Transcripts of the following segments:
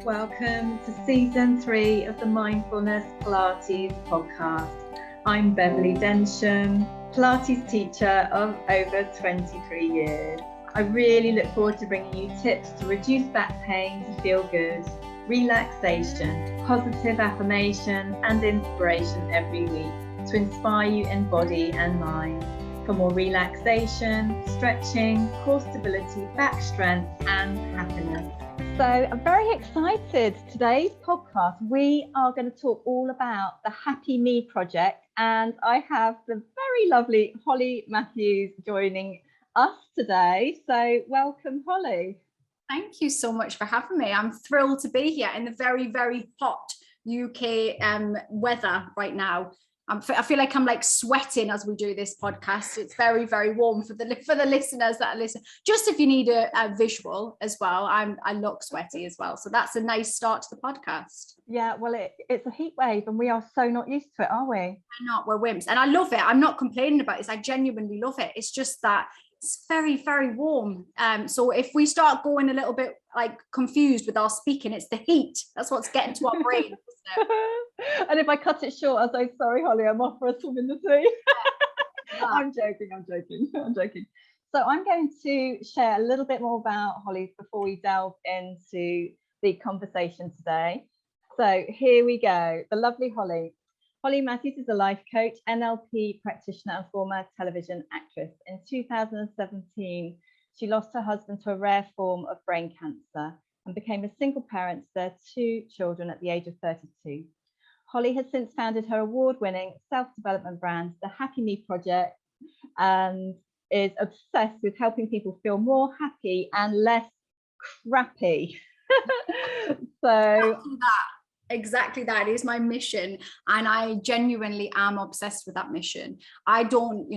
Welcome to season 3 of the Mindfulness Pilates podcast. I'm Beverly Densham, Pilates teacher of over 23 years. I really look forward to bringing you tips to reduce back pain to feel good, relaxation, positive affirmation and inspiration every week to inspire you in body and mind for more relaxation, stretching, core stability, back strength and happiness. So I'm very excited. Today's podcast, we are going to talk all about the Happy Me project, and I have the very lovely Holly Matthews joining us today. So welcome, Holly. Thank you so much for having me. I'm thrilled to be here in the very, very hot UK weather right now. I feel like I'm like sweating as we do this podcast. It's very, very warm for the listeners that are listening. Just if you need a visual as well, I look sweaty as well. So that's a nice start to the podcast. Yeah, well, it's a heat wave and we are so not used to it, are we? We're not, we're wimps. And I love it. I'm not complaining about this. I genuinely love it. It's just that it's very, very warm. So if we start going a little bit like confused with our speaking, it's the heat. That's what's getting to our brain, isn't it? And if I cut it short, I'll say, sorry, Holly, I'm off for a swim in the sea. Yeah. I'm joking. So I'm going to share a little bit more about Holly before we delve into the conversation today. So here we go. The lovely Holly. Holly Matthews is a life coach, NLP practitioner and former television actress. In 2017, she lost her husband to a rare form of brain cancer and became a single parent to their 2 children at the age of 32. Holly has since founded her award-winning self-development brand, The Happy Me Project, and is obsessed with helping people feel more happy and less crappy. So Exactly that is my mission, and I genuinely am obsessed with that mission. I don't,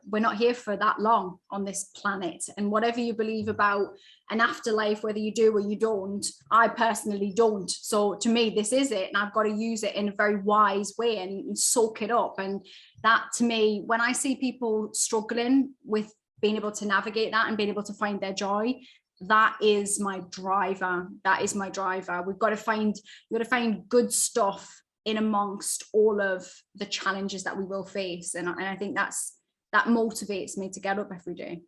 we're not here for that long on this planet, and whatever you believe about an afterlife, whether you do or you don't, I personally don't. So to me, this is it, and I've got to use it in a very wise way and soak it up. And that, to me, when I see people struggling with being able to navigate that and being able to find their joy, that is my driver. We've got to find good stuff in amongst all of the challenges that we will face, and I think that motivates me to get up every day.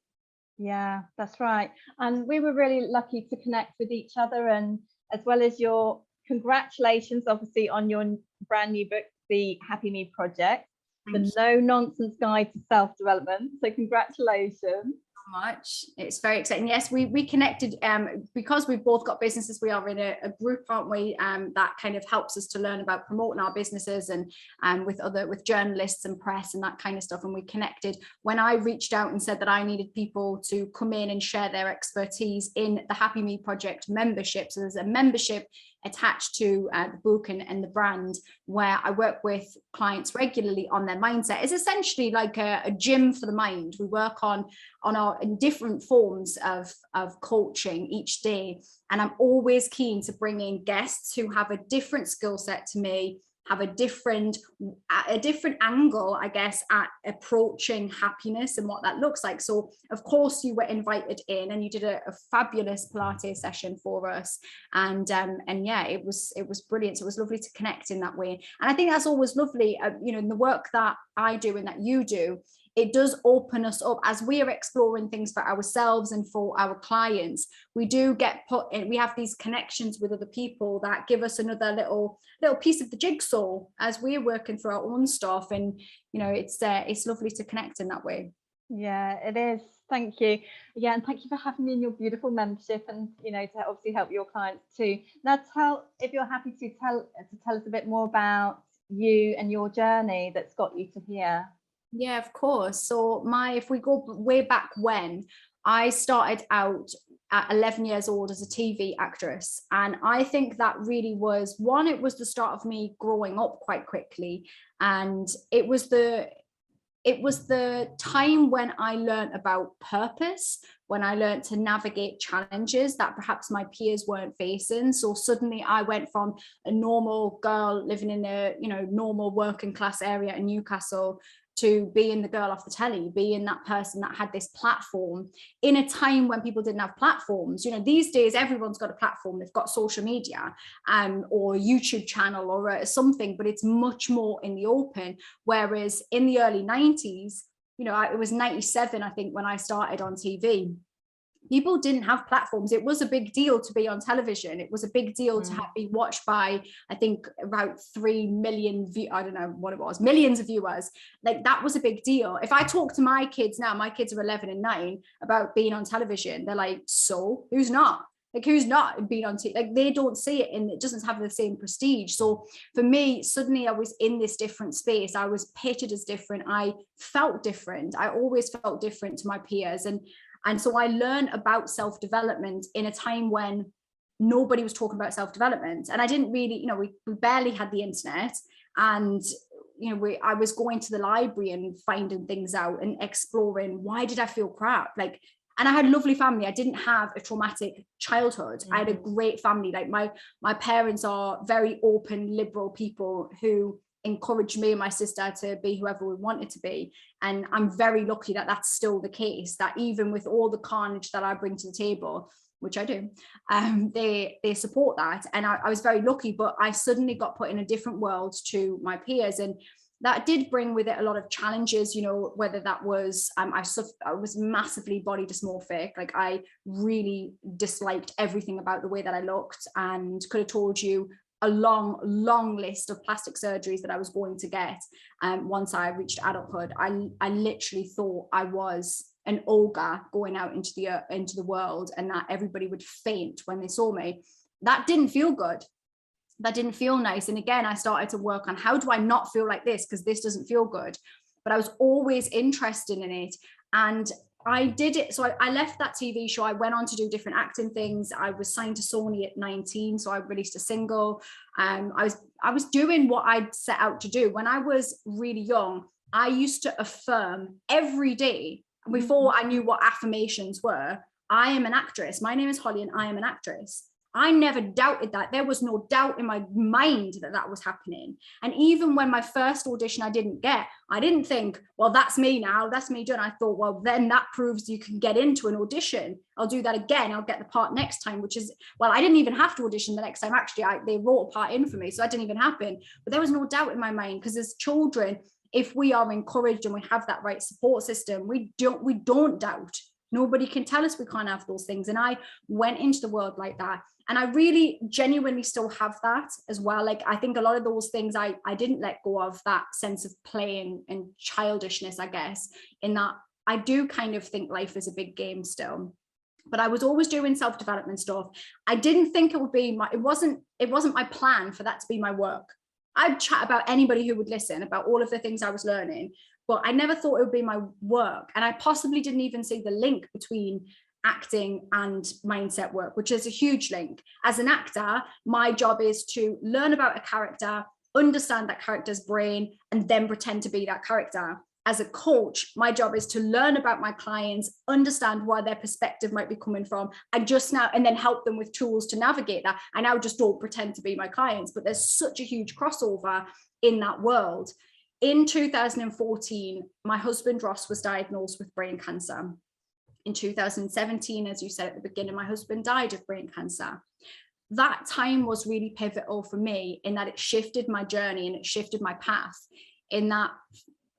Yeah, that's right. And we were really lucky to connect with each other, and as well as your congratulations obviously on your brand new book, The Happy Me Project, the no nonsense guide to self-development. So congratulations. Much. It's very exciting. Yes, we connected because we've both got businesses. We are in a group, aren't we, that kind of helps us to learn about promoting our businesses and with journalists and press and that kind of stuff. And we connected when I reached out and said that I needed people to come in and share their expertise in the Happy Me Project membership. So there's a membership attached to the book and the brand, where I work with clients regularly on their mindset. It's essentially like a gym for the mind. We work on in different forms of coaching each day, and I'm always keen to bring in guests who have a different skill set to me, have a different angle, I guess, at approaching happiness and what that looks like. So of course you were invited in, and you did a fabulous Pilates session for us, and yeah, it was brilliant. So it was lovely to connect in that way, and I think that's always lovely, in the work that I do and that you do. It does open us up as we are exploring things for ourselves and for our clients. We do get put in, we have these connections with other people that give us another little piece of the jigsaw as we're working through our own stuff. And, it's lovely to connect in that way. Yeah, it is. Thank you. Yeah, and thank you for having me in your beautiful membership, and to obviously help your clients too. Now, if you're happy to tell us a bit more about you and your journey that's got you to here. Yeah, of course. So if we go way back when, I started out at 11 years old as a TV actress. And I think that really was it was the start of me growing up quite quickly. And it was the time when I learned about purpose, when I learned to navigate challenges that perhaps my peers weren't facing. So suddenly I went from a normal girl living in a normal working class area in Newcastle to being the girl off the telly, being that person that had this platform in a time when people didn't have platforms. You know, these days, everyone's got a platform. They've got social media or a YouTube channel or something, but it's much more in the open. Whereas in the early 90s, you know, it was 97, I think, when I started on TV. People didn't have platforms. It was a big deal to be on television. It was a big deal to be watched by, I think, about 3 million, I don't know what it was, millions of viewers. Like, that was a big deal. If I talk to my kids now, my kids are 11 and 9, about being on television, they're like, so who's not? Like, who's not being on TV? Like, they don't see it, and it doesn't have the same prestige. So for me, suddenly I was in this different space. I was pitched as different. I felt different. I always felt different to my peers. And so I learned about self-development in a time when nobody was talking about self-development. And I didn't really, you know, we barely had the internet. And, you know, I was going to the library and finding things out and exploring, why did I feel crap? Like, and I had a lovely family. I didn't have a traumatic childhood. I had a great family. Like, my parents are very open, liberal people who encouraged me and my sister to be whoever we wanted to be. And I'm very lucky that that's still the case, that even with all the carnage that I bring to the table, which I do, they support that. And I was very lucky, but I suddenly got put in a different world to my peers. And that did bring with it a lot of challenges, you know, whether that was, I was massively body dysmorphic. Like, I really disliked everything about the way that I looked, and could have told you a long list of plastic surgeries that I was going to get. Once I reached adulthood, I literally thought I was an ogre going out into the world, and that everybody would faint when they saw me. That didn't feel good. That didn't feel nice. And again, I started to work on, how do I not feel like this? Because this doesn't feel good. But I was always interested in it. And I did it. So I left that TV show. I went on to do different acting things. I was signed to Sony at 19. So I released a single. I was doing what I'd set out to do. When I was really young, I used to affirm every day, before I knew what affirmations were, I am an actress. My name is Holly and I am an actress. I never doubted that. There was no doubt in my mind that that was happening. And even when my first audition I didn't get, I didn't think, well, that's me now, that's me done. I thought, well, then that proves you can get into an audition. I'll do that again. I'll get the part next time, which is, well, I didn't even have to audition the next time. Actually, they wrote a part in for me, so that didn't even happen. But there was no doubt in my mind, because as children, if we are encouraged and we have that right support system, we don't doubt. Nobody can tell us we can't have those things. And I went into the world like that. And I really genuinely still have that as well. Like, I think a lot of those things I didn't let go of, that sense of play and childishness, I guess, in that I do kind of think life is a big game still. But I was always doing self-development stuff. I didn't think it would be it wasn't my plan for that to be my work. I'd chat about anybody who would listen about all of the things I was learning, but I never thought it would be my work. And I possibly didn't even see the link between acting and mindset work, which is a huge link. As an actor, my job is to learn about a character, understand that character's brain, and then pretend to be that character. As a coach, my job is to learn about my clients, understand where their perspective might be coming from, and then help them with tools to navigate that. I now just don't pretend to be my clients, but there's such a huge crossover in that world. In 2014, my husband Ross was diagnosed with brain cancer. In 2017, as you said at the beginning, my husband died of brain cancer. That time was really pivotal for me, in that it shifted my journey and it shifted my path. In that,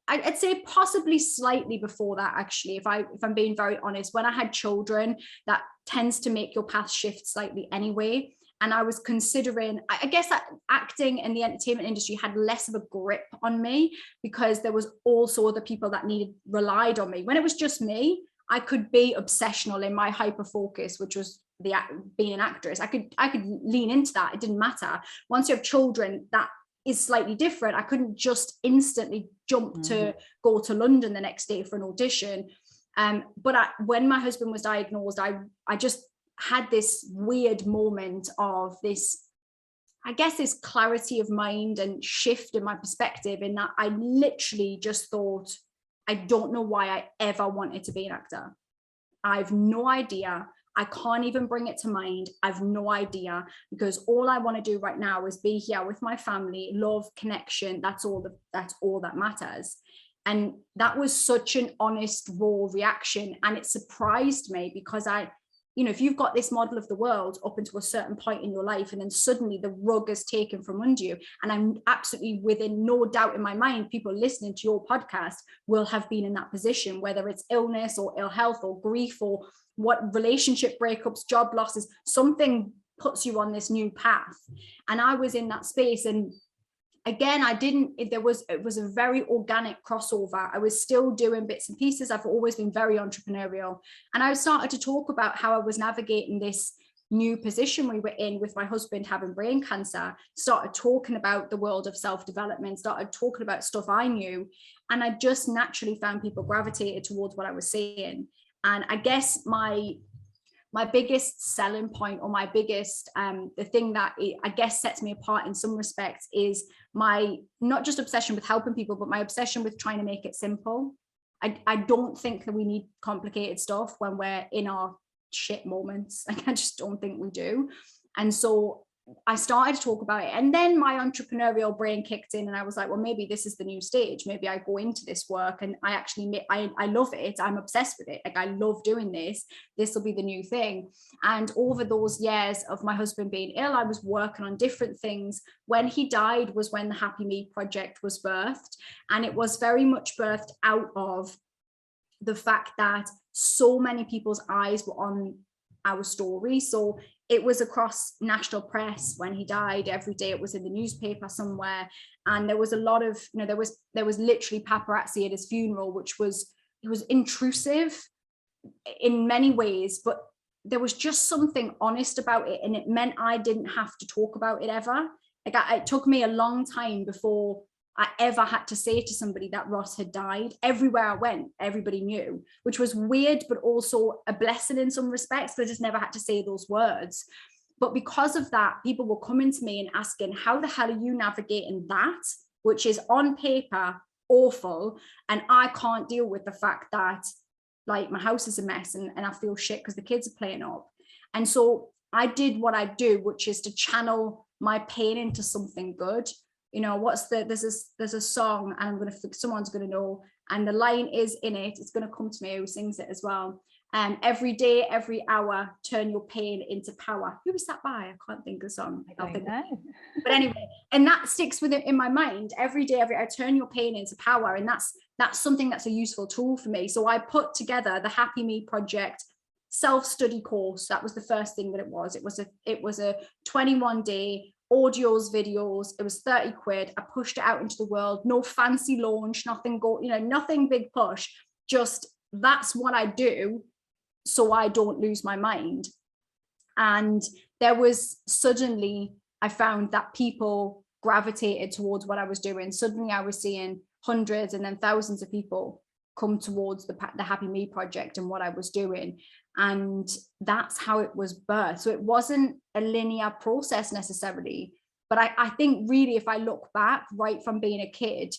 I'd say possibly slightly before that, actually, if I'm being very honest, when I had children, that tends to make your path shift slightly anyway. And I was considering, I guess that acting and the entertainment industry had less of a grip on me, because there was also other people that relied on me. When it was just me, I could be obsessional in my hyper focus, which was being an actress. I could lean into that. It didn't matter. Once you have children, that is slightly different. I couldn't just instantly jump to go to London the next day for an audition. But when my husband was diagnosed, I just had this weird moment of this, I guess, this clarity of mind and shift in my perspective, in that I literally just thought, I don't know why I ever wanted to be an actor. I've no idea. I can't even bring it to mind. I've no idea, because all I want to do right now is be here with my family, love, connection. That's all that matters. And that was such an honest, raw reaction. And it surprised me because if you've got this model of the world up until a certain point in your life, and then suddenly the rug is taken from under you, and I'm absolutely within no doubt in my mind, people listening to your podcast will have been in that position, whether it's illness or ill health or grief or what, relationship breakups, job losses, something puts you on this new path. And I was in that space. And again, it was a very organic crossover. I was still doing bits and pieces. I've always been very entrepreneurial. And I started to talk about how I was navigating this new position we were in with my husband having brain cancer, started talking about the world of self-development, started talking about stuff I knew. And I just naturally found people gravitated towards what I was saying. And I guess my biggest selling point, or my biggest, the thing that I guess sets me apart in some respects, is my not just obsession with helping people, but my obsession with trying to make it simple. I don't think that we need complicated stuff when we're in our shit moments. Like, I just don't think we do. And so I started to talk about it, and then my entrepreneurial brain kicked in, and I was like, well, maybe this is the new stage. Maybe I go into this work and I actually I love it. I'm obsessed with it. Like, I love doing this. This will be the new thing. And over those years of my husband being ill, I was working on different things. When he died was when the Happy Me project was birthed, and it was very much birthed out of the fact that so many people's eyes were on our story. So it was across national press when he died. Every day it was in the newspaper somewhere, and there was a lot of, there was literally paparazzi at his funeral, which was, it was intrusive in many ways, but there was just something honest about it, and it meant I didn't have to talk about it ever. Like, it took me a long time before I ever had to say to somebody that Ross had died. Everywhere I went, everybody knew, which was weird, but also a blessing in some respects, because I just never had to say those words. But because of that, people were coming to me and asking, how the hell are you navigating that, which is on paper awful, and I can't deal with the fact that, like, my house is a mess and I feel shit because the kids are playing up. And so I did what I do, which is to channel my pain into something good. There's a song, and someone's gonna know, and the line is in it, it's gonna come to me, who sings it as well. Every day, every hour, turn your pain into power. Who was that by? I can't think of the song. I don't know. But anyway, and that sticks with it in my mind. Every day, every hour, turn your pain into power. And that's something that's a useful tool for me. So I put together the Happy Me project self-study course. That was the first thing that it was. It was a 21-day audios, videos. It was 30 quid. I pushed it out into the world. No fancy launch, nothing big push. Just, that's what I do, so I don't lose my mind. And there was suddenly, I found that people gravitated towards what I was doing. Suddenly I was seeing hundreds and then thousands of people come towards the Happy Me project and what I was doing. And that's how it was birthed. So it wasn't a linear process necessarily, but I think really, if I look back right from being a kid,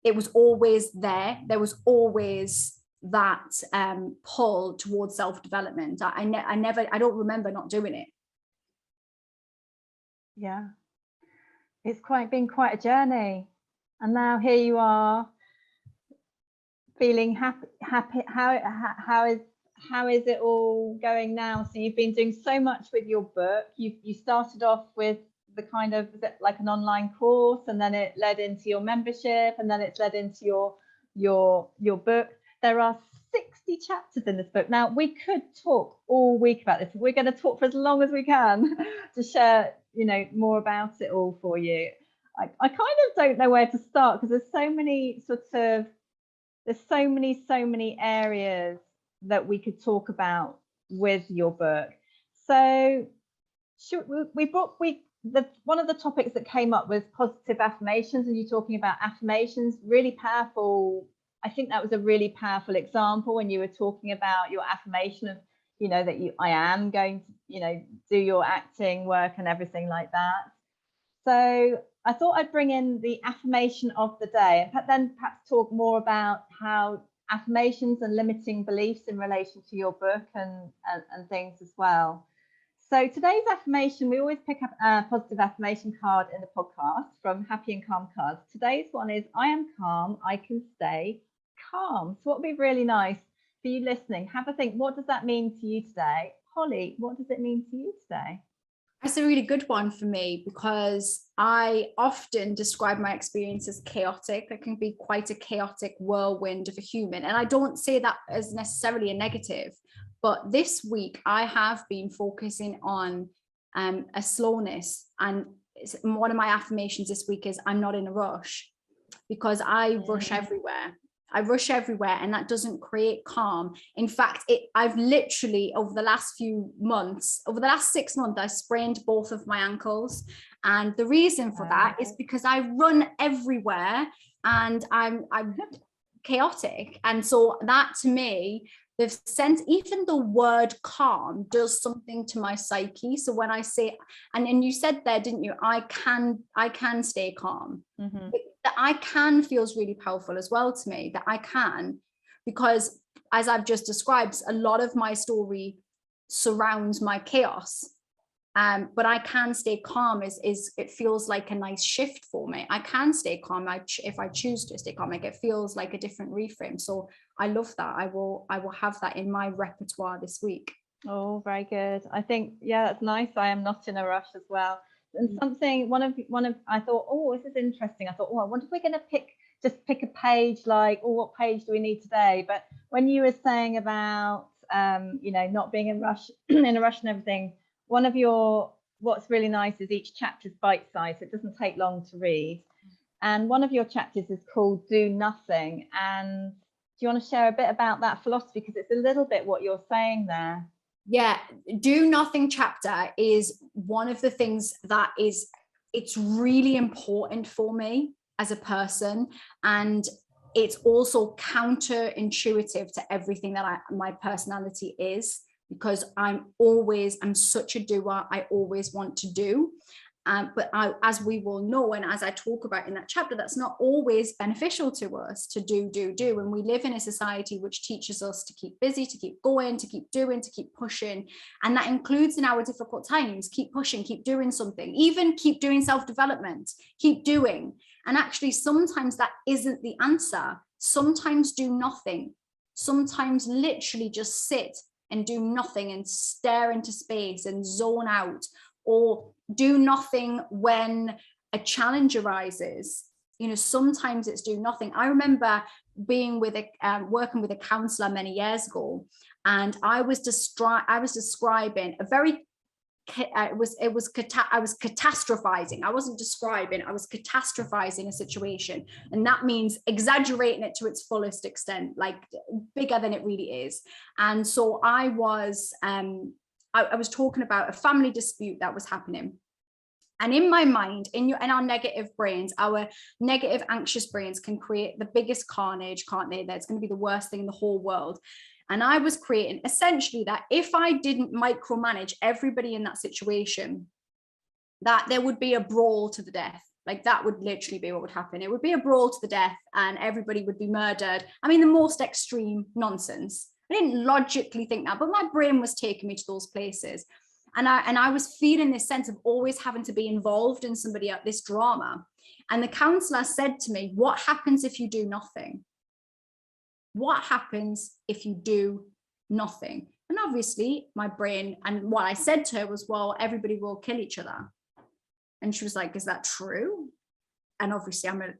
it was always there. There was always that pull towards self-development. I don't remember not doing it. Yeah, it's been quite a journey, and now here you are, feeling happy. How is it all going now? So you've been doing so much with your book. You started off with the kind of like an online course, and then it led into your membership, and then it's led into your book. There are 60 chapters in this book. Now, we could talk all week about this. We're going to talk for as long as we can to share, more about it all for you. I kind of don't know where to start, because there's so many areas that we could talk about with your book. So one of the topics that came up was positive affirmations, and you talking about affirmations, really powerful. I think that was a really powerful example when you were talking about your affirmation of, I am going to, do your acting work and everything like that. So I thought I'd bring in the affirmation of the day, and then perhaps talk more about how affirmations and limiting beliefs in relation to your book and things as well. So today's affirmation, we always pick up a positive affirmation card in the podcast from Happy and Calm Cards. Today's one is, I am calm, I can stay calm. So what would be really nice for you listening, have a think, what does that mean to you today? Holly, what does it mean to you today? That's a really good one for me, because I often describe my experience as chaotic. It can be quite a chaotic whirlwind of a human. And I don't say that as necessarily a negative, but this week I have been focusing on a slowness. And one of my affirmations this week is, I'm not in a rush, because I rush everywhere. I rush everywhere, and that doesn't create calm. In fact, I've literally, over the last 6 months, I sprained both of my ankles. And the reason for that is because I run everywhere and I'm chaotic. And so that, to me, the sense, even the word calm does something to my psyche. So when I say, and you said there, didn't you, I can stay calm. Mm-hmm. That I can feels really powerful as well to me, that I can, because as I've just described, a lot of my story surrounds my chaos. But I can stay calm is it feels like a nice shift for me. I can stay calm if I choose to stay calm. Like, it feels like a different reframe. So I love that. I will have that in my repertoire this week. Oh, very good. I think, yeah, that's nice. I am not in a rush as well. And something, one of I thought, oh, this is interesting. I thought, oh, I wonder if we're going to pick a page, like, oh, what page do we need today? But when you were saying about not being in a rush and everything, what's really nice is each chapter is bite-sized, so it doesn't take long to read. And one of your chapters is called Do Nothing. And do you want to share a bit about that philosophy? Because it's a little bit what you're saying there. Yeah, Do Nothing chapter is one of the things that it's really important for me as a person. And it's also counterintuitive to everything that my personality is, because I'm such a doer. I always want to do. But as we will know, and as I talk about in that chapter, that's not always beneficial to us to do. And we live in a society which teaches us to keep busy, to keep going, to keep doing, to keep pushing. And that includes in our difficult times, keep pushing, keep doing something, even keep doing self-development, keep doing. And actually, sometimes that isn't the answer. Sometimes do nothing. Sometimes literally just sit and do nothing and stare into space and zone out, or do nothing when a challenge arises. Sometimes it's do nothing. I remember being working with a counselor many years ago, and I was describing a very I was catastrophizing. I wasn't describing, I was catastrophizing a situation. And that means exaggerating it to its fullest extent, like bigger than it really is. And so I was talking about a family dispute that was happening. And in my mind, in our negative brains, our negative, anxious brains can create the biggest carnage, can't they? That's going to be the worst thing in the whole world. And I was creating essentially that if I didn't micromanage everybody in that situation, that there would be a brawl to the death. Like, that would literally be what would happen. It would be a brawl to the death and everybody would be murdered. I mean, the most extreme nonsense. I didn't logically think that, but my brain was taking me to those places. And I was feeling this sense of always having to be involved in this drama. And the counselor said to me, what happens if you do nothing? What happens if you do nothing? And obviously my brain, and what I said to her was, well, everybody will kill each other. And she was like, is that true? And obviously I'm a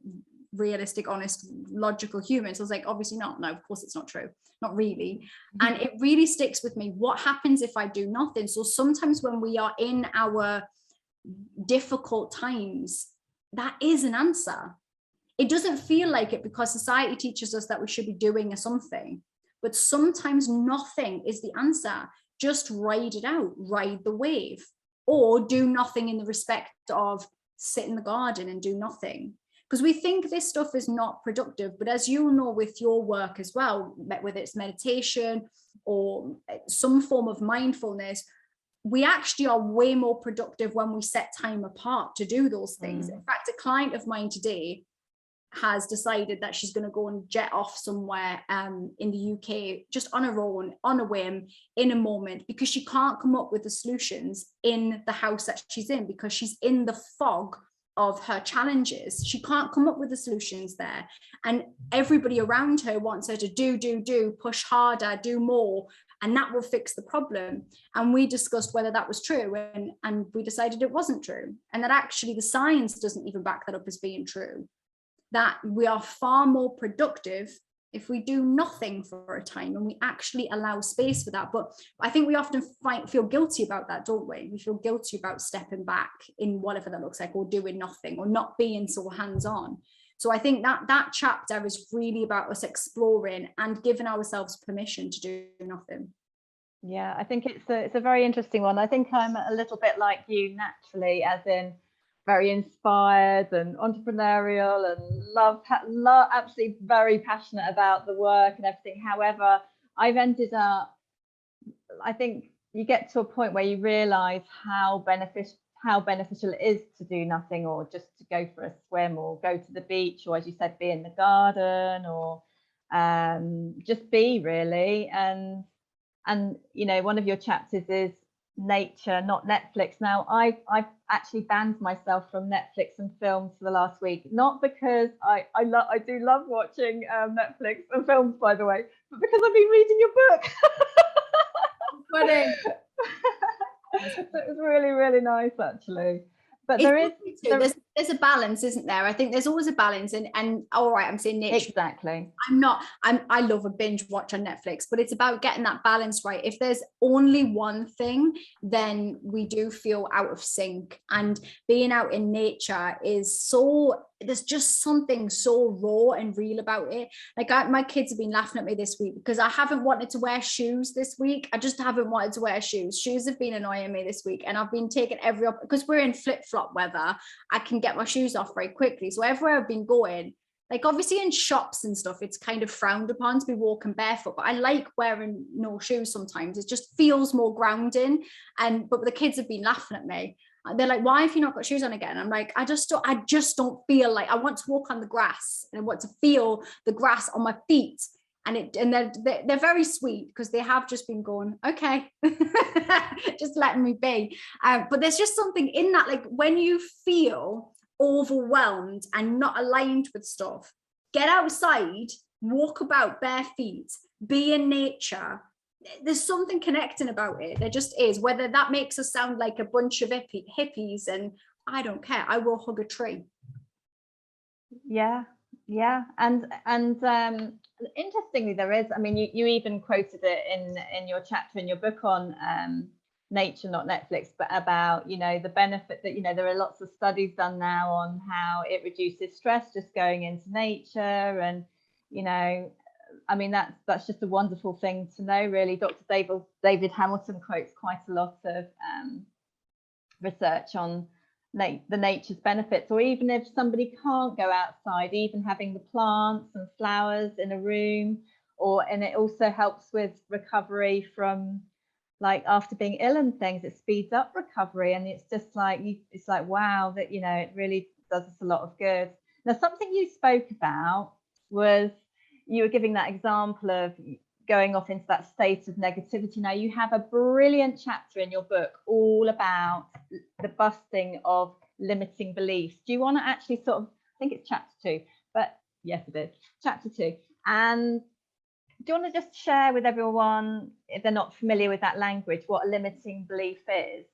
realistic, honest, logical human. So I was like, obviously not. No, of course it's not true. Not really. Mm-hmm. And it really sticks with me. What happens if I do nothing? So sometimes when we are in our difficult times, that is an answer. It doesn't feel like it because society teaches us that we should be doing something, but sometimes nothing is the answer. Just ride it out, ride the wave, or do nothing in the respect of sit in the garden and do nothing. Because we think this stuff is not productive, but as you know with your work as well, whether it's meditation or some form of mindfulness, we actually are way more productive when we set time apart to do those things. In fact, a client of mine today, has decided that she's going to go and jet off somewhere in the UK just on her own, on a whim, in a moment, because she can't come up with the solutions in the house that she's in, because she's in the fog of her challenges. She can't come up with the solutions there, and everybody around her wants her to do, push harder, do more, and that will fix the problem. And we discussed whether that was true, and we decided it wasn't true, and that actually the science doesn't even back that up as being true, that we are far more productive if we do nothing for a time and we actually allow space for that. But I think we often feel guilty about that, don't we? We feel guilty about stepping back in whatever that looks like, or doing nothing, or not being so hands-on. So I think that chapter is really about us exploring and giving ourselves permission to do nothing. Yeah, I think it's a very interesting one. I think I'm a little bit like you naturally, as in very inspired and entrepreneurial, and love absolutely very passionate about the work and everything. However, I've ended up, I think you get to a point where you realize how beneficial it is to do nothing, or just to go for a swim, or go to the beach, or, as you said, be in the garden, or just be, really. And you know, one of your chapters is nature, not Netflix. Now, I've actually banned myself from Netflix and films for the last week, not because I do love watching Netflix and films, by the way, but because I've been reading your book. Funny. It was really, really nice, actually. But there's a balance, isn't there? I think there's always a balance, and all right, I'm saying nature. Exactly. I love a binge watch on Netflix, but it's about getting that balance right. If there's only one thing, then we do feel out of sync. And being out in nature there's just something so raw and real about it. Like my kids have been laughing at me this week because I haven't wanted to wear shoes this week. I just haven't wanted to wear shoes. Shoes have been annoying me this week, and I've been taking because we're in flip-flop weather, I can get my shoes off very quickly. So everywhere I've been going, like obviously in shops and stuff, it's kind of frowned upon to be walking barefoot, but I like wearing no shoes sometimes. It just feels more grounding. But the kids have been laughing at me. They're like, why have you not got shoes on again? I'm like, I just don't feel like I want to walk on the grass, and I want to feel the grass on my feet. And they're very sweet, because they have just been going, okay, just letting me be. But there's just something in that, like when you feel overwhelmed and not aligned with stuff, get outside, walk about bare feet, be in nature. There's something connecting about it. There just is. Whether that makes us sound like a bunch of hippies, and I don't care. I will hug a tree. Yeah. And interestingly, there is. I mean, you even quoted it in your chapter in your book on nature, not Netflix, but about, you know, the benefit that, you know, there are lots of studies done now on how it reduces stress just going into nature, and, you know, I mean, that's just a wonderful thing to know, really. Dr. David Hamilton quotes quite a lot of research on the nature's benefits. Or even if somebody can't go outside, even having the plants and flowers in a room, and it also helps with recovery from, like, after being ill and things, it speeds up recovery. And it's just like, it's like, wow, that, you know, it really does us a lot of good. Now, something you spoke about was, you were giving that example of going off into that state of negativity. Now, you have a brilliant chapter in your book all about the busting of limiting beliefs. Do you want to actually sort of, I think it's chapter 2, but yes, it is chapter 2. And do you want to just share with everyone, if they're not familiar with that language, what a limiting belief is?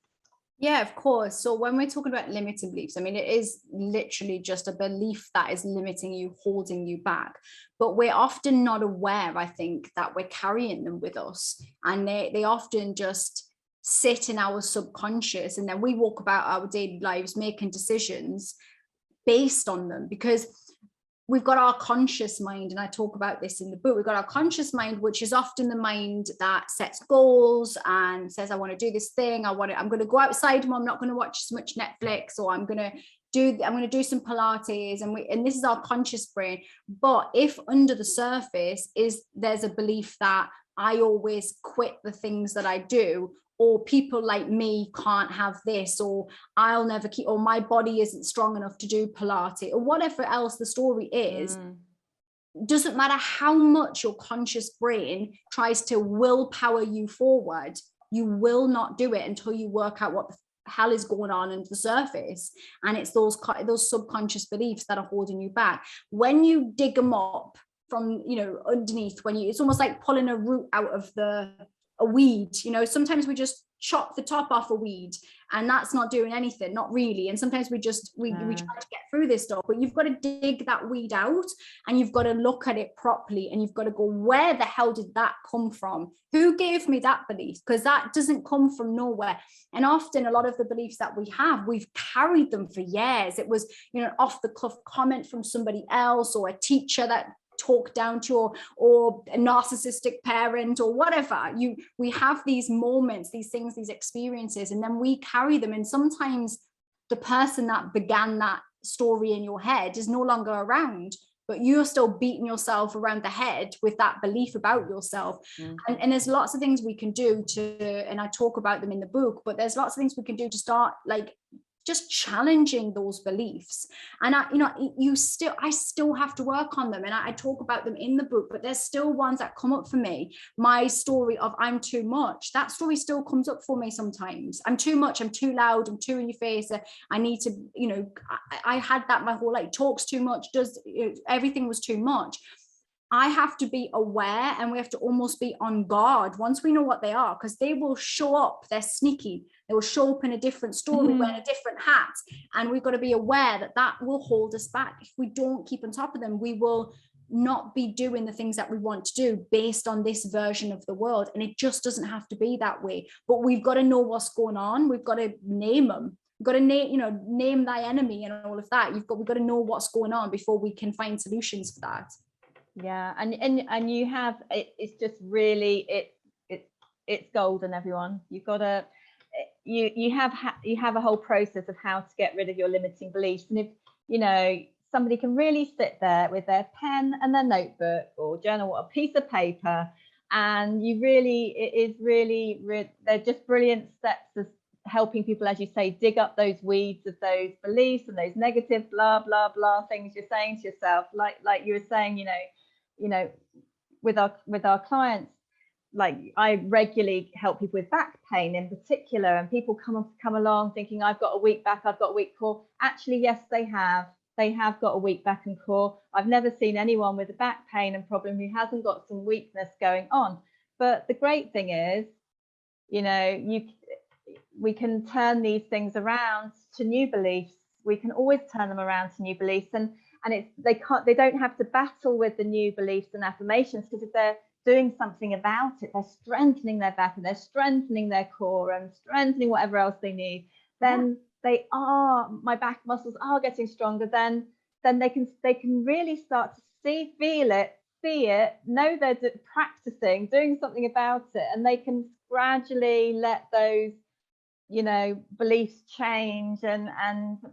Yeah, of course. So when we're talking about limiting beliefs, I mean, it is literally just a belief that is limiting you, holding you back. But we're often not aware, I think, that we're carrying them with us. And they often just sit in our subconscious. And then we walk about our daily lives making decisions based on them, because we've got our conscious mind, and I talk about this in the book. We've got our conscious mind, which is often the mind that sets goals and says, I want to do this thing. I'm going to go outside more. I'm not going to watch so much Netflix, or I'm going to do some Pilates. And this is our conscious brain. But if under the surface there's a belief that I always quit the things that I do, or people like me can't have this, or I'll never keep, or my body isn't strong enough to do Pilates, or whatever else the story is. Doesn't matter how much your conscious brain tries to willpower you forward, you will not do it until you work out what the hell is going on under the surface. And it's those subconscious beliefs that are holding you back. When you dig them up from, you know, underneath, it's almost like pulling a root out of a weed. You know, sometimes we just chop the top off a weed and that's not doing anything, not really. And sometimes we try to get through this stuff, but you've got to dig that weed out and you've got to look at it properly, and you've got to go, where the hell did that come from? Who gave me that belief? Because that doesn't come from nowhere. And often a lot of the beliefs that we have, we've carried them for years. It was, you know, off the cuff comment from somebody else, or a teacher that talk down to, or a narcissistic parent, or whatever. We have these moments, these things, these experiences, and then we carry them. And sometimes the person that began that story in your head is no longer around, but you're still beating yourself around the head with that belief about yourself. And there's lots of things we can do and I talk about them in the book, but there's lots of things we can do to start like just challenging those beliefs. And I still have to work on them, and I talk about them in the book, but there's still ones that come up for me. My story of I'm too much, that story still comes up for me sometimes. I'm too much, I'm too loud, I'm too in your face, I need to, you know, I had that my whole life. Talks too much, everything was too much. I have to be aware, and we have to almost be on guard once we know what they are, because they will show up. They're sneaky. They will show up in a different story, wearing a different hat. And we've got to be aware that will hold us back. If we don't keep on top of them, we will not be doing the things that we want to do based on this version of the world. And it just doesn't have to be that way. But we've got to know what's going on. We've got to name them. We've got to name thy enemy and all of that. We've got to know what's going on before we can find solutions for that. Yeah, and you have, it's just really, it's golden, everyone. You've got to, you have a whole process of how to get rid of your limiting beliefs. And if, you know, somebody can really sit there with their pen and their notebook or journal or a piece of paper, and they're just brilliant steps of helping people, as you say, dig up those weeds of those beliefs and those negative blah blah blah things you're saying to yourself, like you were saying, you know, with our clients. Like, I regularly help people with back pain in particular, and people come along thinking, I've got a weak back, I've got a weak core. Actually, yes, they have got a weak back and core. I've never seen anyone with a back pain and problem who hasn't got some weakness going on. But the great thing is, you know, we can turn these things around to new beliefs. We can always turn them around to new beliefs, and they don't have to battle with the new beliefs and affirmations, because if they're doing something about it, they're strengthening their back and they're strengthening their core and strengthening whatever else they need, then my back muscles are getting stronger. Then they can really start to see it, know they're practicing, doing something about it, and they can gradually let those, you know, beliefs change and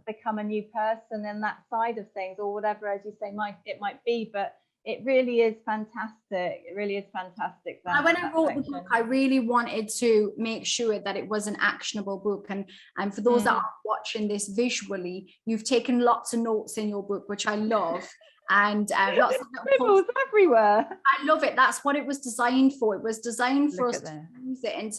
become a new person in that side of things, or whatever, as you say, it might be. But it really is fantastic. It really is fantastic. When I wrote the book, I really wanted to make sure that it was an actionable book. And for those that are watching this visually, you've taken lots of notes in your book, which I love. And lots of scribbles everywhere. I love it. That's what it was designed for. It was designed for us to use it and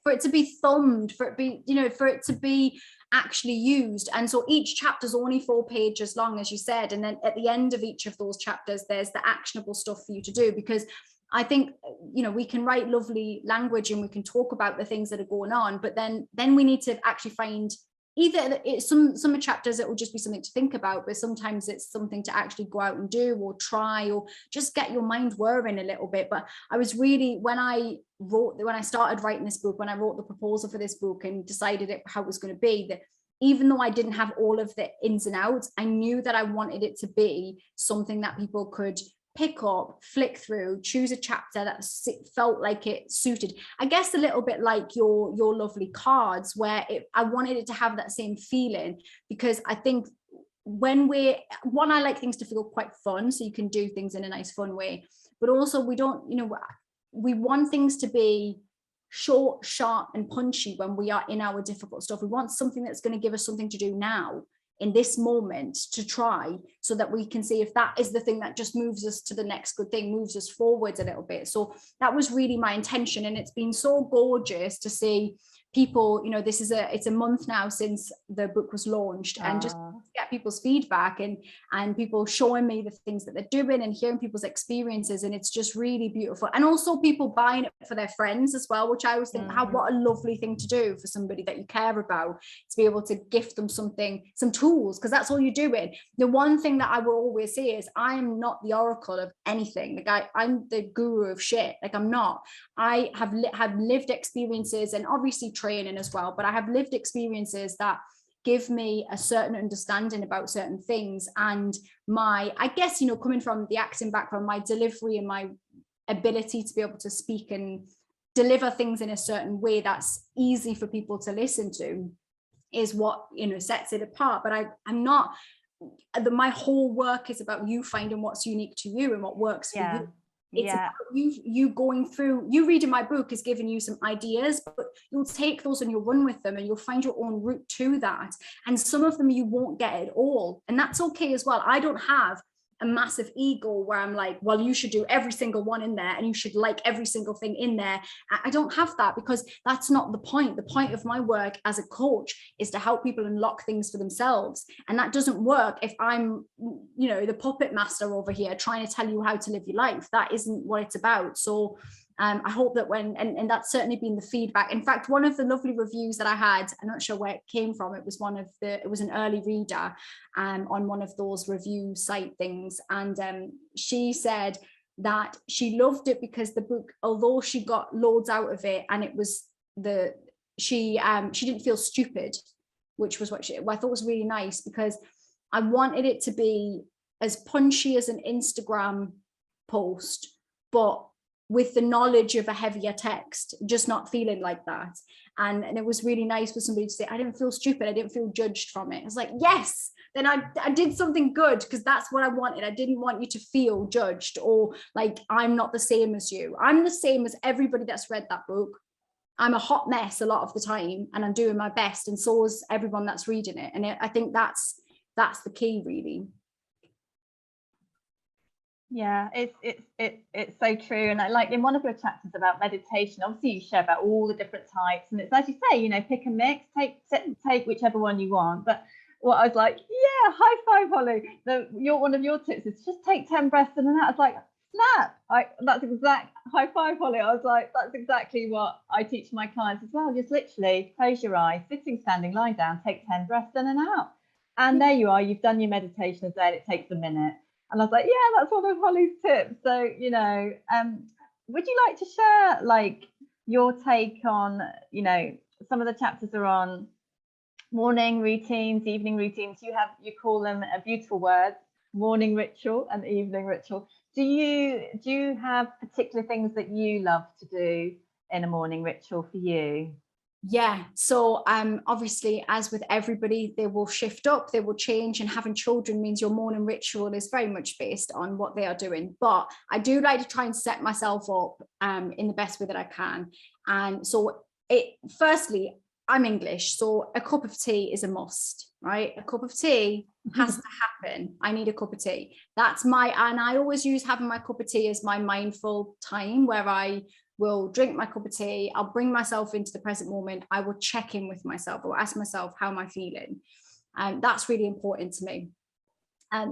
for it to be thumbed, for it to be actually used. And so each chapter is only 4 pages long, as you said, and then at the end of each of those chapters there's the actionable stuff for you to do. Because I think, you know, we can write lovely language and we can talk about the things that are going on, but then we need to actually find either some chapters it will just be something to think about, but sometimes it's something to actually go out and do or try, or just get your mind whirring a little bit. But I was really, when I started writing this book, when I wrote the proposal for this book and decided how it was going to be, that even though I didn't have all of the ins and outs, I knew that I wanted it to be something that people could pick up, flick through, choose a chapter that felt like it suited. I guess a little bit like your lovely cards, where I wanted it to have that same feeling, because I think I like things to feel quite fun, so you can do things in a nice fun way, but also we want things to be short, sharp and punchy when we are in our difficult stuff. We want something that's going to give us something to do now in this moment to try, so that we can see if that is the thing that just moves us to the next good thing, moves us forwards a little bit. So that was really my intention. And it's been so gorgeous to see people, you know, it's a month now since the book was launched, and just get people's feedback and people showing me the things that they're doing and hearing people's experiences, and it's just really beautiful. And also people buying it for their friends as well, which I always think, what a lovely thing to do for somebody that you care about, to be able to gift them something, some tools, because that's all you're doing. The one thing that I will always say is I'm not the oracle of anything. Like I'm the guru of shit. Like I'm not. I have lived experiences, and obviously training as well, but I have lived experiences that give me a certain understanding about certain things. And my, I guess, you know, coming from the acting background, my delivery and my ability to be able to speak and deliver things in a certain way that's easy for people to listen to is what, you know, sets it apart. But I'm not, my whole work is about you finding what's unique to you and what works for you. It's about you going through, you reading my book is giving you some ideas, but you'll take those and you'll run with them and you'll find your own route to that. And some of them you won't get at all. And that's okay as well. I don't have a massive ego where I'm like, well, you should do every single one in there and you should like every single thing in there. I don't have that, because that's not the point. The point of my work as a coach is to help people unlock things for themselves. And that doesn't work if I'm, you know, the puppet master over here trying to tell you how to live your life. That isn't what it's about. So I hope that and that's certainly been the feedback. In fact, one of the lovely reviews that I had, I'm not sure where it came from. It was it was an early reader on one of those review site things. And she said that she loved it because the book, although she got loads out of it, and it was she didn't feel stupid, which was what I thought was really nice, because I wanted it to be as punchy as an Instagram post, but with the knowledge of a heavier text, just not feeling like that. And it was really nice for somebody to say, I didn't feel stupid, I didn't feel judged from it. I was like, yes, then I did something good, because that's what I wanted. I didn't want you to feel judged or like I'm not the same as you. I'm the same as everybody that's read that book. I'm a hot mess a lot of the time and I'm doing my best, and so is everyone that's reading it. And I think that's the key, really. Yeah, it's so true. And I like in one of your chapters about meditation, obviously you share about all the different types, and it's as you say, you know, pick a mix, take whichever one you want. But what I was like, yeah, high five, Holly. One of your tips is just take 10 breaths in and out. I was like, snap! That's exact high five, Holly. I was like, that's exactly what I teach my clients as well. Just literally close your eyes, sitting, standing, lying down, take 10 breaths in and out, and there you are. You've done your meditation a day, and it takes a minute. And I was like, yeah, that's one of Holly's tips. So, you know, would you like to share like your take on, you know, some of the chapters are on morning routines, evening routines. You call them a beautiful word, morning ritual and evening ritual. Do you have particular things that you love to do in a morning ritual for you? Yeah, so obviously, as with everybody, they will shift up, they will change, and having children means your morning ritual is very much based on what they are doing. But I do like to try and set myself up in the best way that I can. And so firstly, I'm English, so a cup of tea is a must, right? A cup of tea has to happen. I need a cup of tea. And I always use having my cup of tea as my mindful time, where I will drink my cup of tea. I'll bring myself into the present moment. I will check in with myself or ask myself, how am I feeling? And that's really important to me.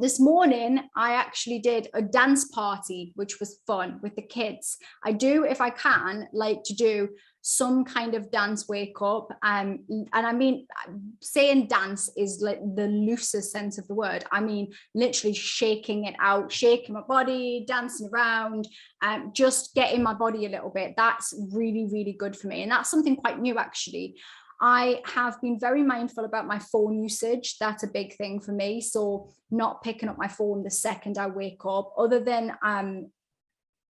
This morning, I actually did a dance party, which was fun with the kids. I do, if I can, like to do some kind of dance wake up. And I mean, saying dance is like the loosest sense of the word. I mean, literally shaking it out, shaking my body, dancing around, just getting my body a little bit. That's really, really good for me. And that's something quite new, actually. I have been very mindful about my phone usage. That's a big thing for me. So not picking up my phone the second I wake up, other than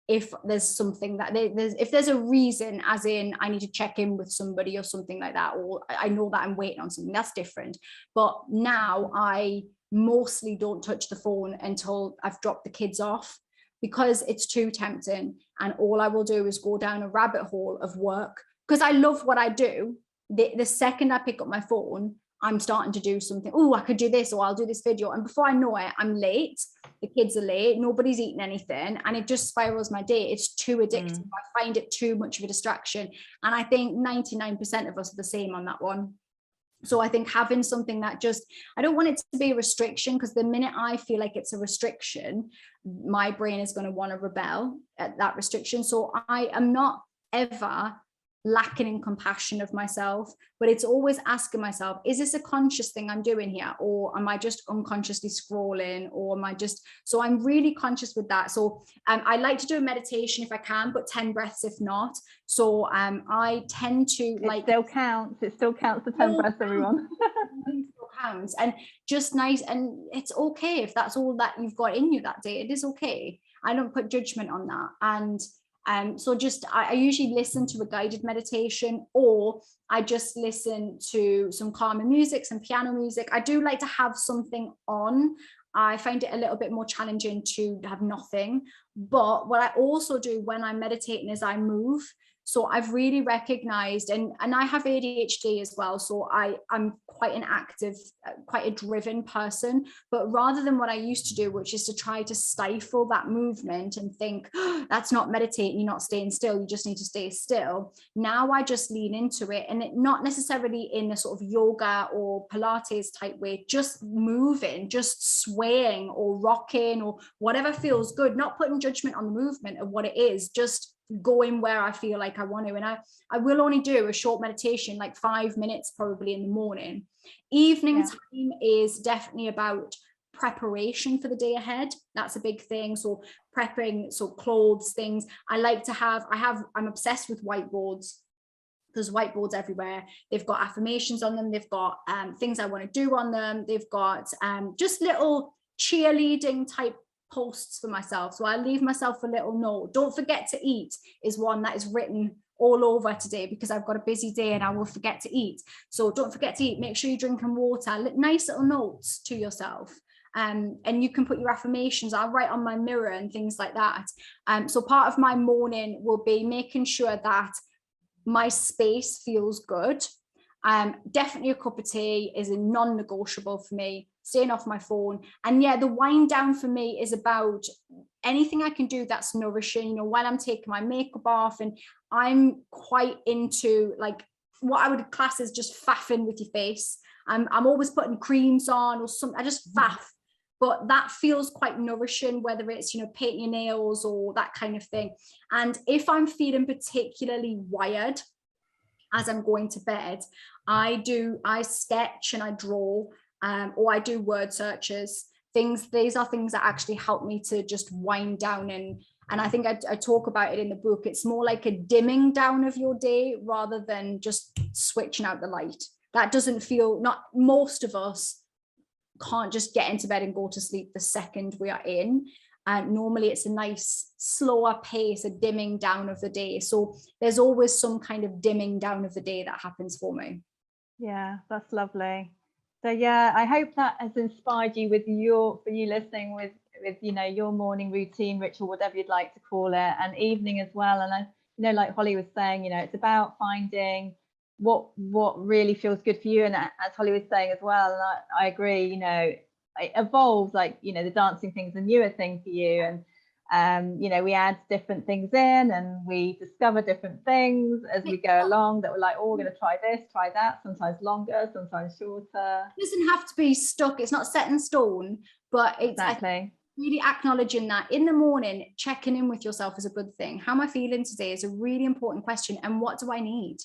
if there's something that if there's a reason, as in I need to check in with somebody or something like that, or I know that I'm waiting on something, that's different. But now I mostly don't touch the phone until I've dropped the kids off, because it's too tempting. And all I will do is go down a rabbit hole of work, because I love what I do. The second I pick up my phone, I'm starting to do something. Oh, I could do this, or I'll do this video. And before I know it, I'm late. The kids are late. Nobody's eating anything. And it just spirals my day. It's too addictive. I find it too much of a distraction. And I think 99% of us are the same on that one. So I think having something that just, I don't want it to be a restriction, because the minute I feel like it's a restriction, my brain is going to want to rebel at that restriction. So I am not ever lacking in compassion of myself, but it's always asking myself, is this a conscious thing I'm doing here, or am I just unconsciously scrolling, or am I just, so I'm really conscious with that. So I like to do a meditation if I can, but 10 breaths if not. So I tend to it still counts the 10 breaths, everyone. It still counts, and just nice, and it's okay if that's all that you've got in you that day. It is okay. I don't put judgment on that. And so just I usually listen to a guided meditation, or I just listen to some calmer music, some piano music. I do like to have something on. I find it a little bit more challenging to have nothing. But what I also do when I'm meditating is I move. So I've really recognized, and I have ADHD as well. So I'm quite an active, quite a driven person, but rather than what I used to do, which is to try to stifle that movement and think, oh, that's not meditating, you're not staying still, you just need to stay still. Now I just lean into it, and it not necessarily in a sort of yoga or Pilates type way, just moving, just swaying or rocking or whatever feels good, not putting judgment on the movement of what it is, just going where I feel like I want to. And I will only do a short meditation, like 5 minutes probably in the morning. Evening time is definitely about preparation for the day ahead. That's a big thing. So prepping, so clothes, things. I'm obsessed with whiteboards. There's whiteboards everywhere. They've got affirmations on them. They've got things I want to do on them. They've got just little cheerleading type posts for myself. So I leave myself a little note. Don't forget to eat is one that is written all over today, because I've got a busy day and I will forget to eat. So don't forget to eat. Make sure you're drinking water. Nice little notes to yourself. And you can put your affirmations. I'll write on my mirror and things like that. So part of my morning will be making sure that my space feels good. Definitely a cup of tea is a non-negotiable for me. Staying off my phone. And the wind down for me is about anything I can do that's nourishing, while I'm taking my makeup off. And I'm quite into like what I would class as just faffing with your face. I'm always putting creams on or something. I just faff. But that feels quite nourishing, whether it's, painting your nails or that kind of thing. And if I'm feeling particularly wired as I'm going to bed, I sketch and I draw, or I do word searches. These are things that actually help me to just wind down. And I think I talk about it in the book. It's more like a dimming down of your day rather than just switching out the light. That doesn't feel, not most of us can't just get into bed and go to sleep the second we are in. And normally it's a nice slower pace, a dimming down of the day. So there's always some kind of dimming down of the day that happens for me. Yeah, that's lovely. So I hope that has inspired you for you listening with your morning routine, ritual, whatever you'd like to call it, and evening as well. And like Holly was saying, it's about finding what really feels good for you. And as Holly was saying as well, and I agree, it evolves, like, the dancing thing's a newer thing for you. And we add different things in, and we discover different things as we go along that we're like, oh, we're going to try this, try that, sometimes longer, sometimes shorter. It doesn't have to be stuck. It's not set in stone, but it's exactly. Really acknowledging that in the morning, checking in with yourself is a good thing. How am I feeling today is a really important question. And what do I need?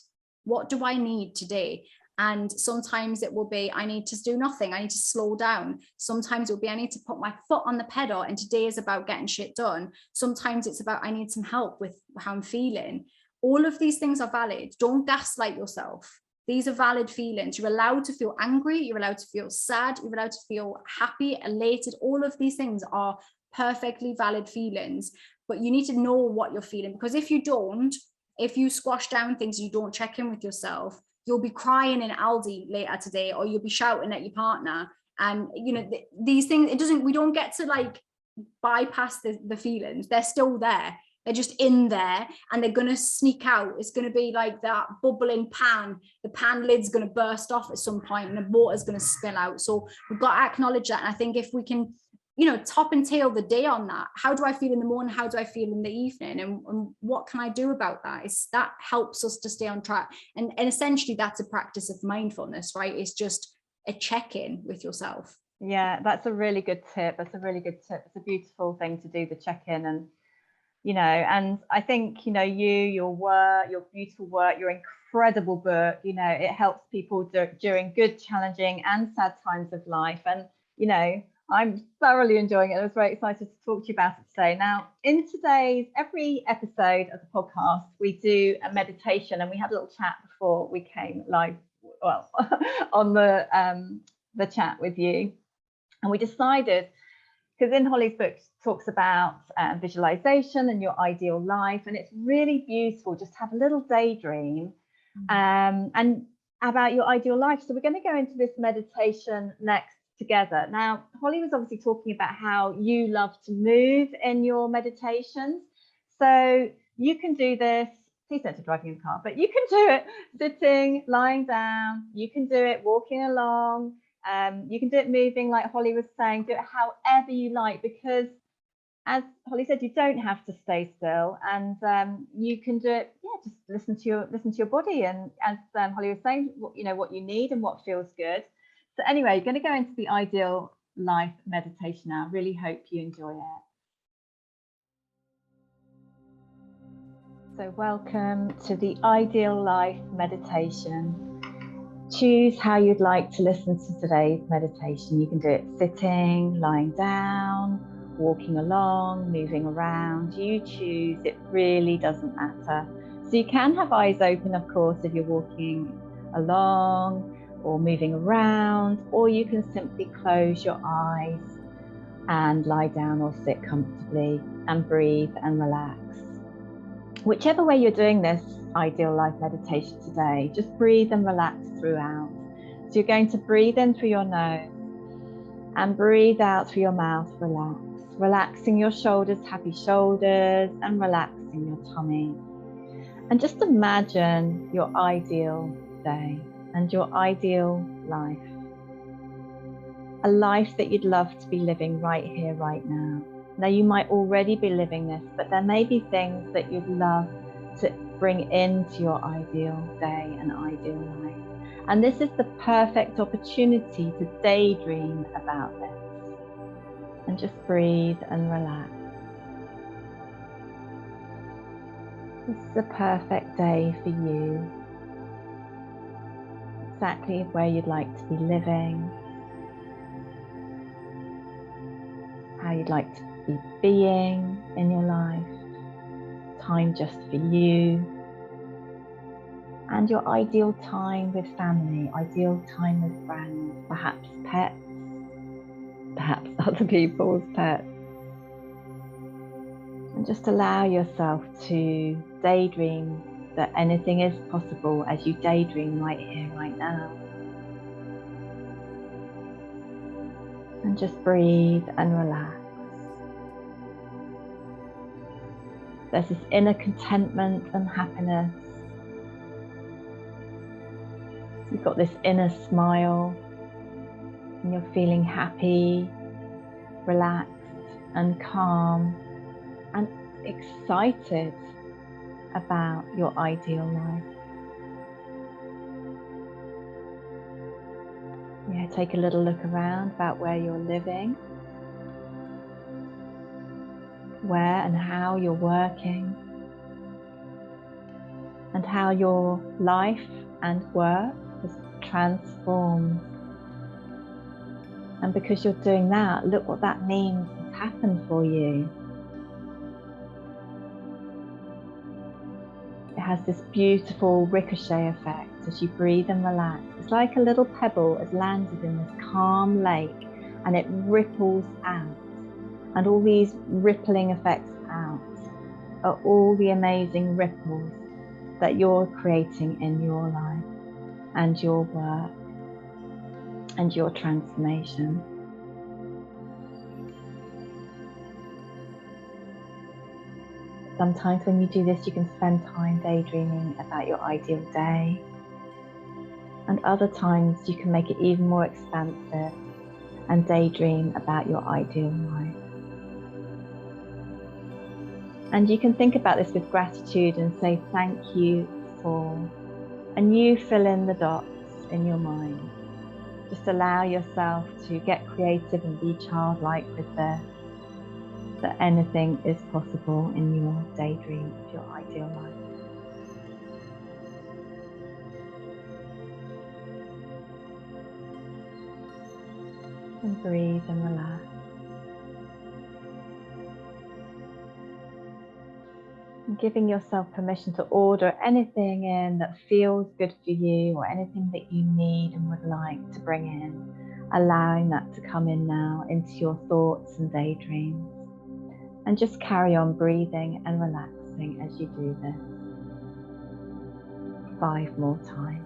What do I need today? And sometimes it will be, I need to do nothing. I need to slow down. Sometimes it will be, I need to put my foot on the pedal, and today is about getting shit done. Sometimes it's about, I need some help with how I'm feeling. All of these things are valid. Don't gaslight yourself. These are valid feelings. You're allowed to feel angry. You're allowed to feel sad. You're allowed to feel happy, elated. All of these things are perfectly valid feelings, but you need to know what you're feeling, because if you squash down things, you don't check in with yourself, you'll be crying in Aldi later today, or you'll be shouting at your partner. And these things, we don't get to like bypass the feelings. They're still there. They're just in there and they're going to sneak out. It's going to be like that bubbling pan. The pan lid's going to burst off at some point and the water's going to spill out. So we've got to acknowledge that. And I think if we can, you know, top and tail the day on that, how do I feel in the morning? How do I feel in the evening? And what can I do about that? That helps us to stay on track. And essentially that's a practice of mindfulness, right? It's just a check-in with yourself. Yeah, that's a really good tip. It's a beautiful thing to do, the check-in. And you know, and I think, you know, your work, your beautiful work, your incredible book, you know, it helps people during good, challenging and sad times of life. And, you know, I'm thoroughly enjoying it. I was very excited to talk to you about it today. Now, in every episode of the podcast, we do a meditation, and we had a little chat before we came live, well, on the chat with you. And we decided, because in Holly's book talks about visualization and your ideal life, and it's really beautiful just to have a little daydream and about your ideal life. So we're going to go into this meditation next together. Now, Holly was obviously talking about how you love to move in your meditations. So you can do this, please don't be driving in the car, but you can do it sitting, lying down, you can do it walking along. You can do it moving, like Holly was saying, do it however you like, because as Holly said, you don't have to stay still, and you can do it, just listen to your body, and as Holly was saying, you know what you need and what feels good. So anyway, you're going to go into the ideal life meditation now. Really hope you enjoy it. So welcome to the ideal life meditation. Choose how you'd like to listen to today's meditation. You can do it sitting, lying down, walking along, moving around. You choose, it really doesn't matter. So you can have eyes open, of course, if you're walking along or moving around, or you can simply close your eyes and lie down or sit comfortably and breathe and relax. Whichever way you're doing this ideal life meditation today, just breathe and relax throughout. So you're going to breathe in through your nose and breathe out through your mouth. Relax, relaxing your shoulders, happy shoulders, and relaxing your tummy. And just imagine your ideal day and your ideal life. A life that you'd love to be living right here, right now. Now, you might already be living this, but there may be things that you'd love to bring into your ideal day and ideal life. And this is the perfect opportunity to daydream about this. And just breathe and relax. This is a perfect day for you. Exactly where you'd like to be living. How you'd like to be being in your life. Time just for you. And your ideal time with family, ideal time with friends, perhaps pets, perhaps other people's pets. And just allow yourself to daydream that anything is possible as you daydream right here, right now. And just breathe and relax. There's this inner contentment and happiness. You've got this inner smile and you're feeling happy, relaxed and calm and excited about your ideal life. Yeah, take a little look around about where you're living, where and how you're working, and how your life and work has transformed. And because you're doing that, look what that means has happened for you. It has this beautiful ricochet effect as you breathe and relax. It's like a little pebble has landed in this calm lake and it ripples out. And all these rippling effects out are all the amazing ripples that you're creating in your life and your work and your transformation. Sometimes when you do this, you can spend time daydreaming about your ideal day. And other times you can make it even more expansive and daydream about your ideal life. And you can think about this with gratitude and say thank you for, and you fill in the dots in your mind. Just allow yourself to get creative and be childlike with this, that anything is possible in your daydream of your ideal life. And breathe and relax. And giving yourself permission to order anything in that feels good for you, or anything that you need and would like to bring in, allowing that to come in now into your thoughts and daydreams. And just carry on breathing and relaxing as you do this. 5 more times.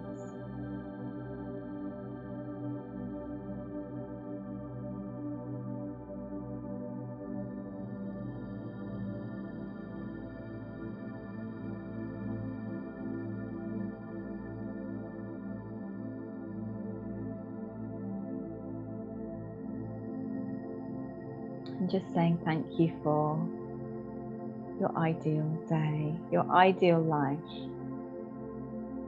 And just saying thank you for your ideal day, your ideal life.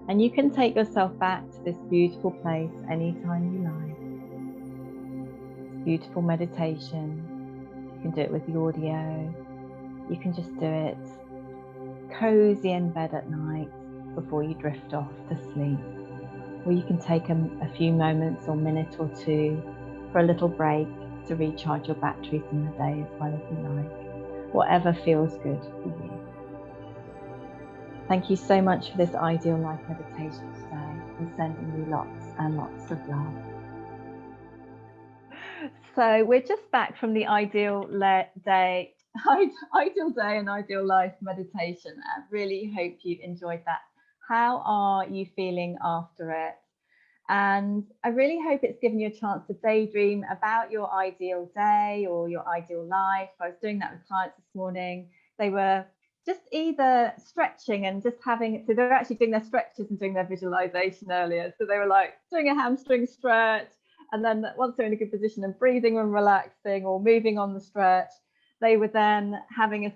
And you can take yourself back to this beautiful place anytime you like. Beautiful meditation. You can do it with the audio. You can just do it cozy in bed at night before you drift off to sleep. Or you can take a few moments or minute or two for a little break to recharge your batteries in the day as well if you like. Whatever feels good for you. Thank you so much for this ideal life meditation today, and sending you lots and lots of love. So we're just back from the ideal day and ideal life meditation. I really hope you enjoyed that. How are you feeling after it? And I really hope it's given you a chance to daydream about your ideal day or your ideal life. I was doing that with clients this morning. They were just either stretching and just having, so they're actually doing their stretches and doing their visualization earlier. So they were like doing a hamstring stretch, and then once they're in a good position and breathing and relaxing or moving on the stretch, they were then having a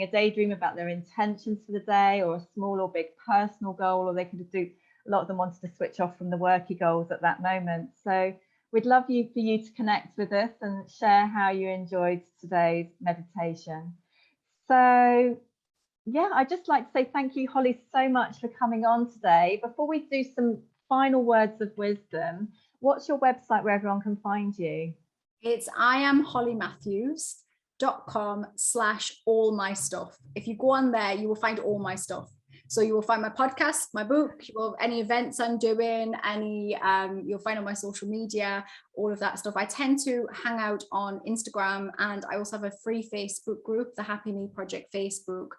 daydream about their intentions for the day, or a small or big personal goal, or they could do, a lot of them wanted to switch off from the worky goals at that moment. So we'd love for you to connect with us and share how you enjoyed today's meditation. So yeah, I'd just like to say thank you, Holly, so much for coming on today. Before we do some final words of wisdom, what's your website where everyone can find you? It's iamhollymatthews.com/allmystuff. If you go on there, you will find all my stuff. So you will find my podcast, my book, you will any events I'm doing, you'll find on my social media, all of that stuff. I tend to hang out on Instagram, and I also have a free Facebook group, the Happy Me Project Facebook,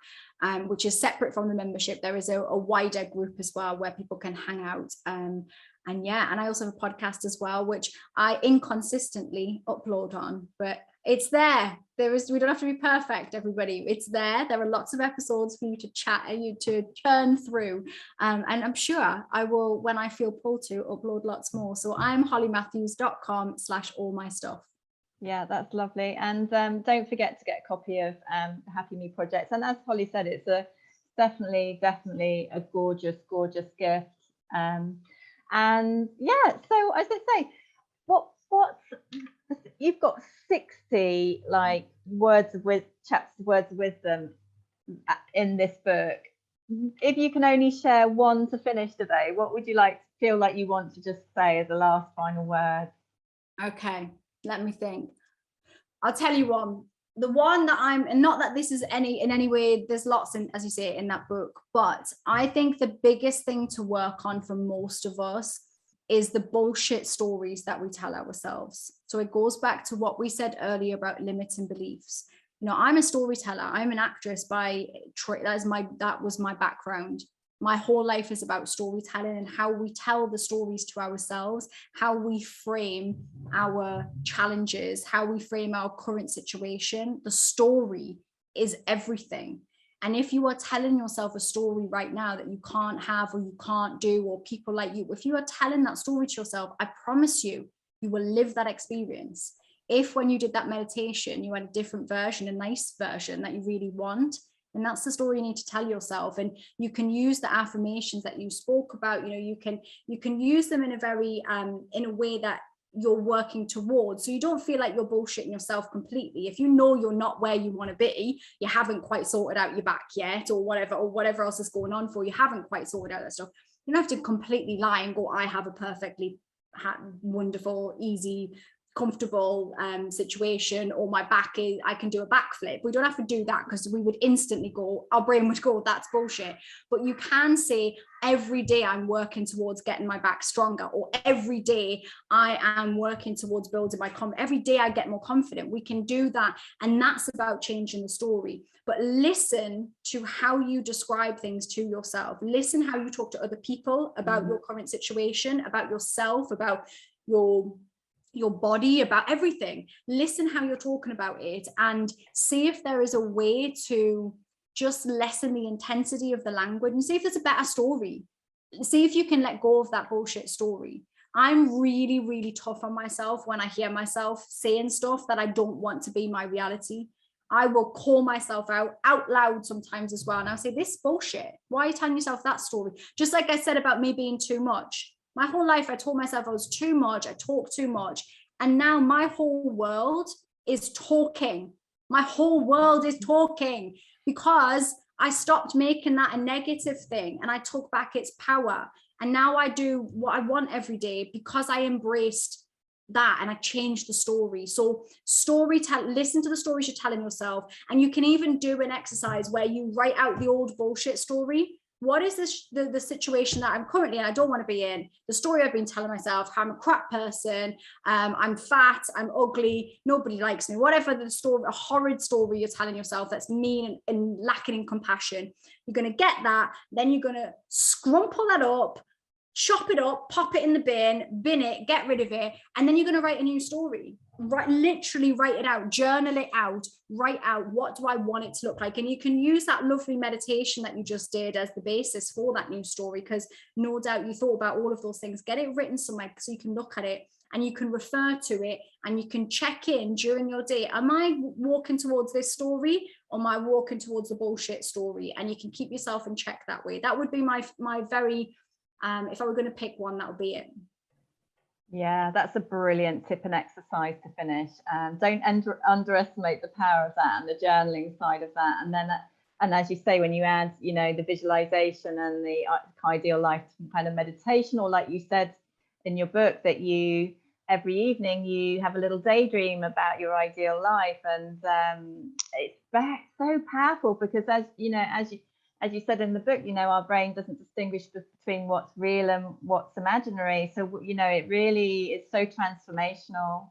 which is separate from the membership. There is a wider group as well where people can hang out. And I also have a podcast as well, which I inconsistently upload on, but it's there. We don't have to be perfect, everybody. It's there. There are lots of episodes for you to chat and you to churn through. And I'm sure I will, when I feel pulled to, upload lots more. So I'm hollymatthews.com/allmystuff. Yeah, that's lovely. And don't forget to get a copy of the Happy Me Project. And as Holly said, it's definitely a gorgeous gift. And yeah, so as I say, what you've got 60 like words of wisdom in this book. If you can only share one to finish today, what would you feel like you want to just say as a last final word? Okay, let me think. I'll tell you one. The one that and not that this is in any way, there's lots as you say, in that book, but I think the biggest thing to work on for most of us is the bullshit stories that we tell ourselves. So it goes back to what we said earlier about limiting beliefs. You know, I'm a storyteller. I'm an actress that was my background. My whole life is about storytelling and how we tell the stories to ourselves, how we frame our challenges, how we frame our current situation. The story is everything. And if you are telling yourself a story right now that you can't have, or you can't do, or people like you, if you are telling that story to yourself, I promise you, you will live that experience. If when you did that meditation, you had a different version, a nice version that you really want, and that's the story you need to tell yourself. And you can use the affirmations that you spoke about, you can use them in a very, in a way that you're working towards, so you don't feel like you're bullshitting yourself completely. If you know you're not where you want to be, you haven't quite sorted out your back yet, or whatever else is going on for you, haven't quite sorted out that stuff, you don't have to completely lie and go, I have a perfectly wonderful, easy, comfortable situation, or my back is, I can do a backflip. We don't have to do that, because we would instantly go, our brain would go, that's bullshit. But you can say, every day I'm working towards getting my back stronger, or every day I am working towards building my confidence, every day I get more confident. We can do that, and that's about changing the story. But listen to how you describe things to yourself. Listen how you talk to other people about your current situation, about yourself, about your body, about everything. Listen how you're talking about it, and see if there is a way to just lessen the intensity of the language, and see if there's a better story. See if you can let go of that bullshit story. I'm really, really tough on myself when I hear myself saying stuff that I don't want to be my reality. I will call myself out loud sometimes as well, and I'll say, this bullshit. Why are you telling yourself that story? Just like I said about me being too much. My whole life, I told myself I was too much, I talk too much. And now my whole world is talking. My whole world is talking, because I stopped making that a negative thing, and I took back its power. And now I do what I want every day, because I embraced that and I changed the story. So listen to the stories you're telling yourself. And you can even do an exercise where you write out the old bullshit story. What is this, the situation that I'm currently in, I don't want to be in? The story I've been telling myself, I'm a crap person, I'm fat, I'm ugly, nobody likes me, whatever the story, a horrid story you're telling yourself that's mean and lacking in compassion. You're going to get that, then you're going to scrumple that up, chop it up, pop it in the bin it, get rid of it, and then you're going to write a new story. Literally write it out, journal it out, write out, what do I want it to look like? And you can use that lovely meditation that you just did as the basis for that new story, because no doubt you thought about all of those things. Get it written somewhere so you can look at it and you can refer to it, and you can check in during your day. Am I walking towards this story, or am I walking towards the bullshit story? And you can keep yourself in check that way. That would be my very if I were going to pick one, that would be it. Yeah, that's a brilliant tip and exercise to finish. Don't underestimate the power of that, and the journaling side of that. And then, and as you say, when you add, the visualization and the ideal life kind of meditation, or like you said in your book, that you every evening you have a little daydream about your ideal life, and it's so powerful, because as you said in the book, our brain doesn't distinguish between what's real and what's imaginary. So, it really is so transformational.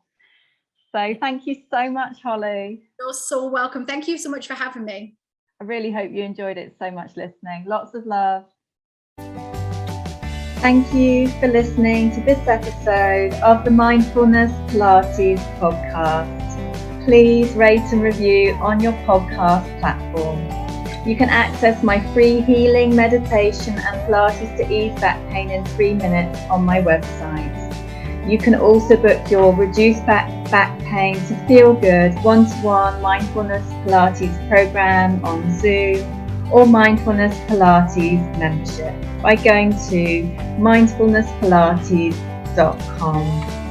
So thank you so much, Holly. You're so welcome. Thank you so much for having me. I really hope you enjoyed it so much listening. Lots of love. Thank you for listening to this episode of the Mindfulness Pilates podcast. Please rate and review on your podcast platform. You can access my free healing meditation and Pilates to ease back pain in 3 minutes on my website. You can also book your reduced back pain to feel good one-to-one mindfulness Pilates program on Zoom, or mindfulness Pilates membership by going to mindfulnesspilates.com.